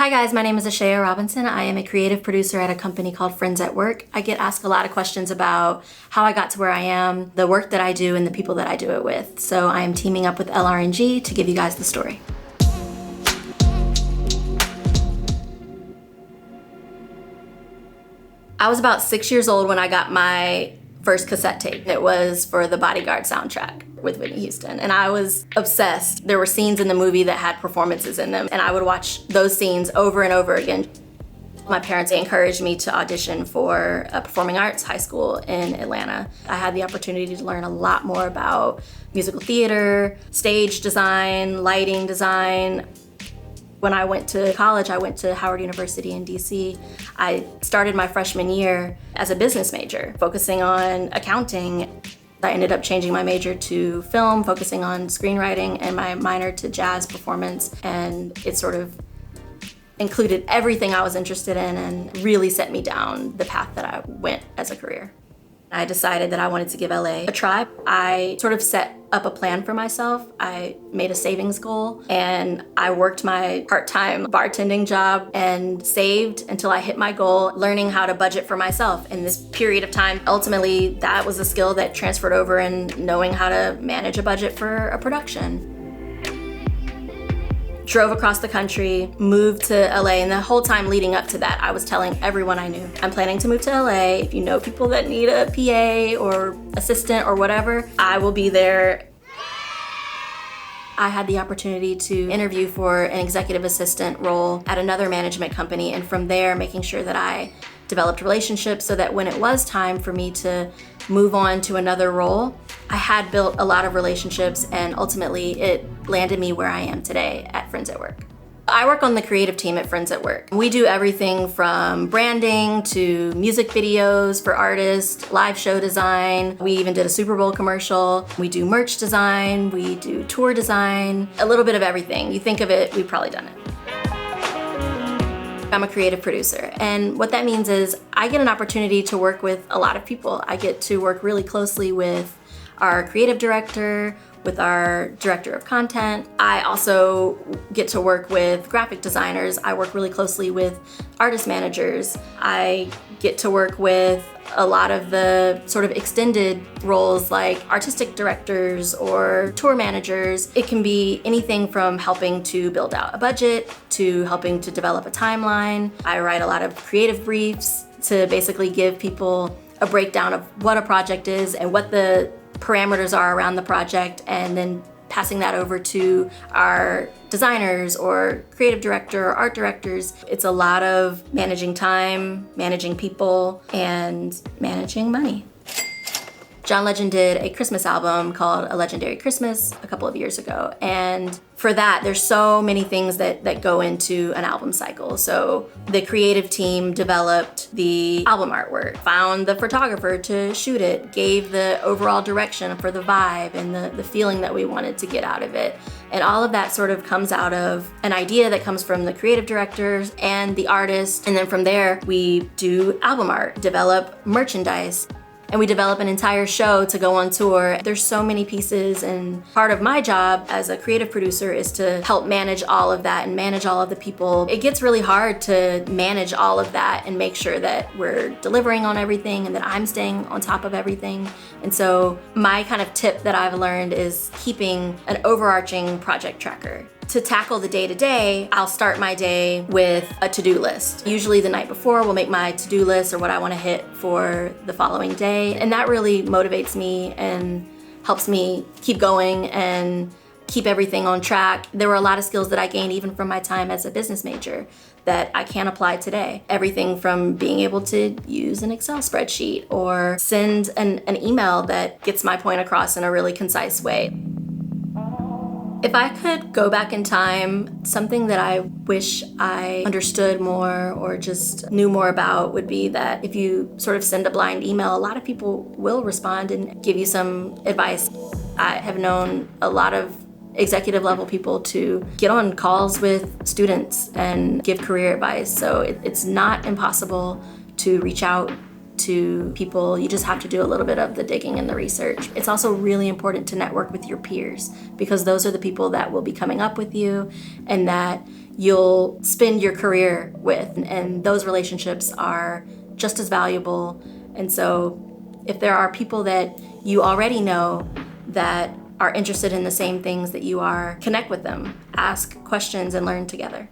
Hi guys, my name is Ashaya Robinson. I am a creative producer at a company called Friends at Work. I get asked a lot of questions about how I got to where I am, the work that I do, and the people that I do it with. So I am teaming up with LR&G to give you guys the story. I was about 6 years old when I got my first cassette tape. It was for the Bodyguard soundtrack with Whitney Houston, and I was obsessed. There were scenes in the movie that had performances in them, and I would watch those scenes over and over again. My parents encouraged me to audition for a performing arts high school in Atlanta. I had the opportunity to learn a lot more about musical theater, stage design, lighting design. When I went to college, I went to Howard University in DC. I started my freshman year as a business major, focusing on accounting. I ended up changing my major to film, focusing on screenwriting, and my minor to jazz performance. And it sort of included everything I was interested in and really set me down the path that I went as a career. I decided that I wanted to give LA a try. I sort of set up a plan for myself. I made a savings goal and I worked my part-time bartending job and saved until I hit my goal, learning how to budget for myself in this period of time. Ultimately, that was a skill that transferred over in knowing how to manage a budget for a production. Drove across the country, moved to LA, and the whole time leading up to that, I was telling everyone I knew, I'm planning to move to LA. If you know people that need a PA or assistant or whatever, I will be there. I had the opportunity to interview for an executive assistant role at another management company, and from there, making sure that I developed relationships so that when it was time for me to move on to another role, I had built a lot of relationships, and ultimately it landed me where I am today at Friends at Work. I work on the creative team at Friends at Work. We do everything from branding to music videos for artists, live show design. We even did a Super Bowl commercial. We do merch design, we do tour design, a little bit of everything. You think of it, we've probably done it. I'm a creative producer, and what that means is I get an opportunity to work with a lot of people. I get to work really closely with our creative director, with our director of content. I also get to work with graphic designers. I work really closely with artist managers. I get to work with a lot of the sort of extended roles like artistic directors or tour managers. It can be anything from helping to build out a budget to helping to develop a timeline. I write a lot of creative briefs to basically give people a breakdown of what a project is and what the parameters are around the project, and then passing that over to our designers or creative director or art directors. It's a lot of managing time, managing people, and managing money. John Legend did a Christmas album called A Legendary Christmas a couple of years ago. And for that, there's so many things that go into an album cycle. So the creative team developed the album artwork, found the photographer to shoot it, gave the overall direction for the vibe and the feeling that we wanted to get out of it. And all of that sort of comes out of an idea that comes from the creative directors and the artist. And then from there, we do album art, develop merchandise, and we develop an entire show to go on tour. There's so many pieces, and part of my job as a creative producer is to help manage all of that and manage all of the people. It gets really hard to manage all of that and make sure that we're delivering on everything and that I'm staying on top of everything. And so my kind of tip that I've learned is keeping an overarching project tracker. To tackle the day-to-day, I'll start my day with a to-do list. Usually the night before, we'll make my to-do list or what I want to hit for the following day. And that really motivates me and helps me keep going and keep everything on track. There were a lot of skills that I gained even from my time as a business major that I can apply today. Everything from being able to use an Excel spreadsheet or send an email that gets my point across in a really concise way. If I could go back in time, something that I wish I understood more or just knew more about would be that if you sort of send a blind email, a lot of people will respond and give you some advice. I have known a lot of executive level people to get on calls with students and give career advice. So it's not impossible to reach out to people. You just have to do a little bit of the digging and the research. It's also really important to network with your peers, because those are the people that will be coming up with you and that you'll spend your career with. And those relationships are just as valuable. And so if there are people that you already know that are interested in the same things that you are, connect with them, ask questions, and learn together.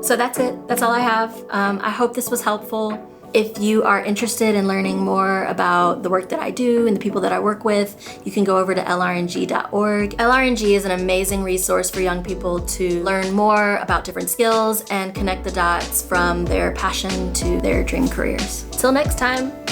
So that's it. That's all I have. I hope this was helpful. If you are interested in learning more about the work that I do and the people that I work with, you can go over to lrng.org. LRNG is an amazing resource for young people to learn more about different skills and connect the dots from their passion to their dream careers. Till next time.